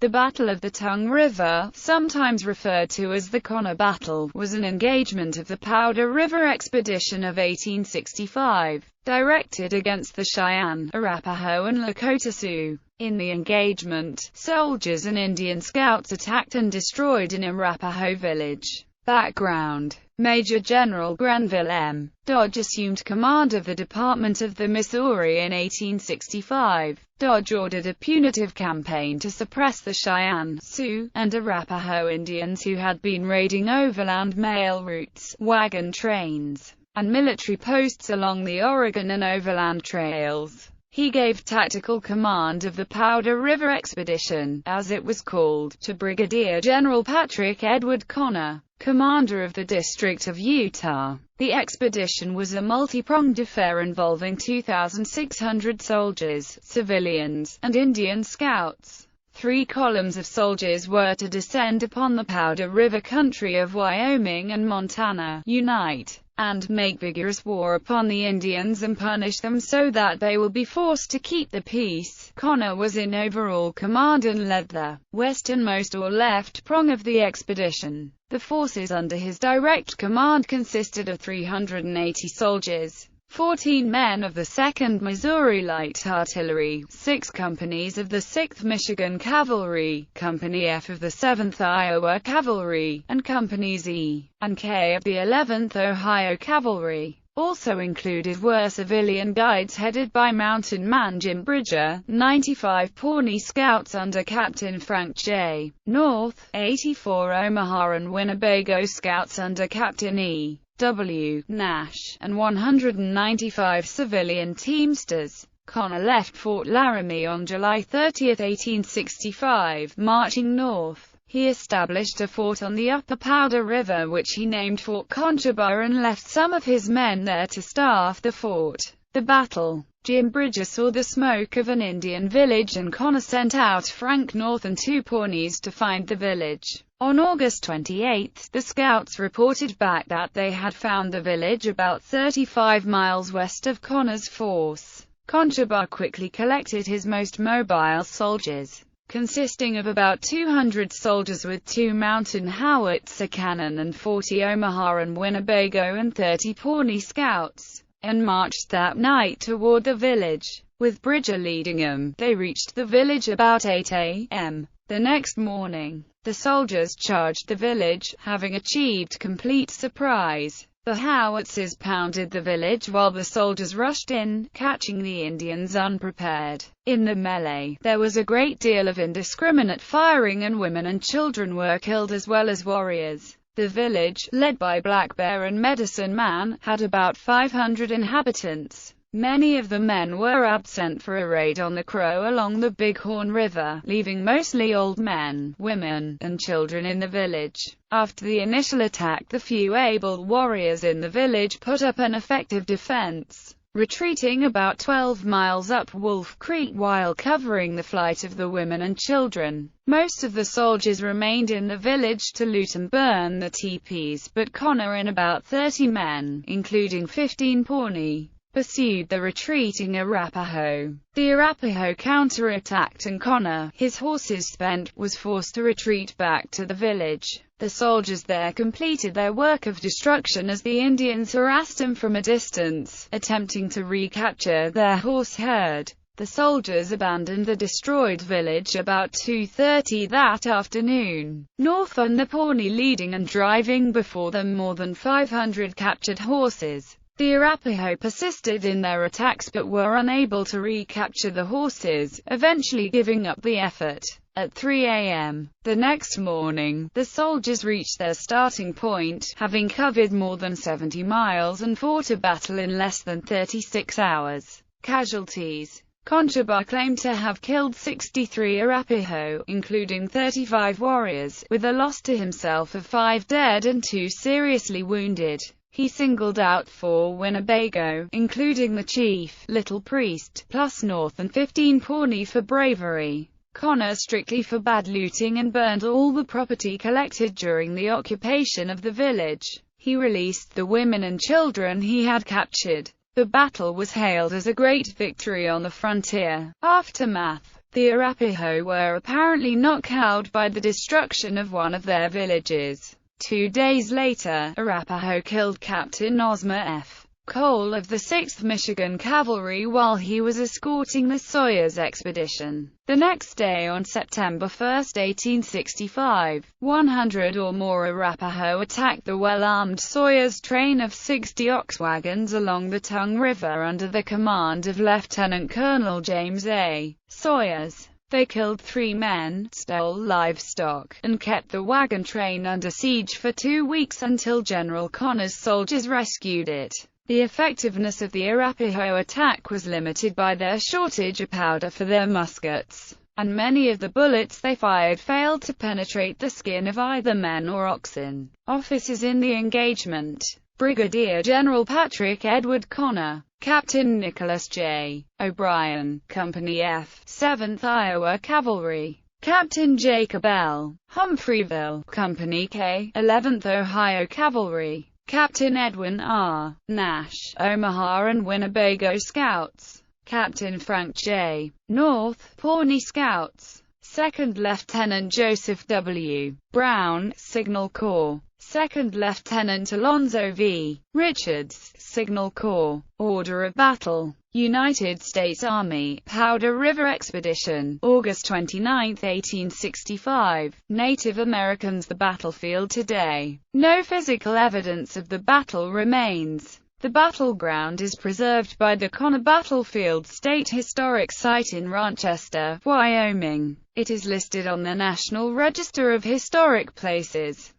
The Battle of the Tongue River, sometimes referred to as the Connor Battle, was an engagement of the Powder River Expedition of 1865, directed against the Cheyenne, Arapaho and Lakota Sioux. In the engagement, soldiers and Indian scouts attacked and destroyed an Arapaho village. Background: Major General Grenville M. Dodge assumed command of the Department of the Missouri in 1865. Dodge ordered a punitive campaign to suppress the Cheyenne, Sioux, and Arapaho Indians who had been raiding overland mail routes, wagon trains, and military posts along the Oregon and overland trails. He gave tactical command of the Powder River Expedition, as it was called, to Brigadier General Patrick Edward Connor, commander of the District of Utah. The expedition was a multi-pronged affair involving 2,600 soldiers, civilians, and Indian scouts. 3 columns of soldiers were to descend upon the Powder River country of Wyoming and Montana, unite, and make vigorous war upon the Indians and punish them so that they will be forced to keep the peace. Connor was in overall command and led the westernmost or left prong of the expedition. The forces under his direct command consisted of 380 soldiers, 14 men of the 2nd Missouri Light Artillery, 6 companies of the 6th Michigan Cavalry, Company F of the 7th Iowa Cavalry, and Companies E and K of the 11th Ohio Cavalry. Also included were civilian guides headed by Mountain Man Jim Bridger, 95 Pawnee Scouts under Captain Frank J. North, 84 Omaha and Winnebago Scouts under Captain E. W. Nash, and 195 civilian teamsters. Connor left Fort Laramie on July 30, 1865, marching north. He established a fort on the upper Powder River which he named Fort Conchobar and left some of his men there to staff the fort. The battle. Jim Bridger saw the smoke of an Indian village and Connor sent out Frank North and 2 Pawnees to find the village. On August 28, the scouts reported back that they had found the village about 35 miles west of Connor's force. Conchobar quickly collected his most mobile soldiers, consisting of about 200 soldiers with 2 mountain howitzer cannon and 40 Omaha and Winnebago and 30 Pawnee scouts, and marched that night toward the village. With Bridger leading them, they reached the village about 8 a.m. The next morning, the soldiers charged the village, having achieved complete surprise. The howitzers pounded the village while the soldiers rushed in, catching the Indians unprepared. In the melee, there was a great deal of indiscriminate firing and women and children were killed as well as warriors. The village, led by Black Bear and Medicine Man, had about 500 inhabitants. Many of the men were absent for a raid on the Crow along the Bighorn River, leaving mostly old men, women, and children in the village. After the initial attack, the few able warriors in the village put up an effective defense, retreating about 12 miles up Wolf Creek while covering the flight of the women and children. Most of the soldiers remained in the village to loot and burn the teepees, but Connor and about 30 men, including 15 Pawnee, pursued the retreating Arapaho. The Arapaho counterattacked and Connor, his horses spent, was forced to retreat back to the village. The soldiers there completed their work of destruction as the Indians harassed them from a distance, attempting to recapture their horse herd. The soldiers abandoned the destroyed village about 2:30 that afternoon. North and the Pawnee leading and driving before them more than 500 captured horses. The Arapaho persisted in their attacks but were unable to recapture the horses, eventually giving up the effort. At 3 a.m. the next morning, the soldiers reached their starting point, having covered more than 70 miles and fought a battle in less than 36 hours. Casualties. Conchobar claimed to have killed 63 Arapaho, including 35 warriors, with a loss to himself of 5 dead and 2 seriously wounded. He singled out 4 Winnebago, including the chief, Little Priest, plus North and 15 Pawnee for bravery. Connor strictly forbade looting and burned all the property collected during the occupation of the village. He released the women and children he had captured. The battle was hailed as a great victory on the frontier. Aftermath. The Arapaho were apparently not cowed by the destruction of one of their villages. 2 days later, Arapaho killed Captain Ozma F. Cole of the 6th Michigan Cavalry while he was escorting the Sawyers expedition. The next day, on September 1, 1865, 100 or more Arapaho attacked the well-armed Sawyers train of 60 ox wagons along the Tongue River under the command of Lieutenant Colonel James A. Sawyers. They killed 3 men, stole livestock, and kept the wagon train under siege for 2 weeks until General Connor's soldiers rescued it. The effectiveness of the Arapaho attack was limited by their shortage of powder for their muskets, and many of the bullets they fired failed to penetrate the skin of either men or oxen. Officers in the engagement: Brigadier General Patrick Edward Connor, Captain Nicholas J. O'Brien, Company F, 7th Iowa Cavalry, Captain Jacob L. Humphreyville, Company K, 11th Ohio Cavalry, Captain Edwin R. Nash, Omaha and Winnebago Scouts, Captain Frank J. North, Pawnee Scouts, 2nd Lieutenant Joseph W. Brown, Signal Corps, 2nd Lieutenant Alonzo V. Richards, Signal Corps. Order of Battle: United States Army, Powder River Expedition, August 29, 1865. Native Americans. The battlefield today. No physical evidence of the battle remains. The battleground is preserved by the Connor Battlefield State Historic Site in Rochester, Wyoming. It is listed on the National Register of Historic Places.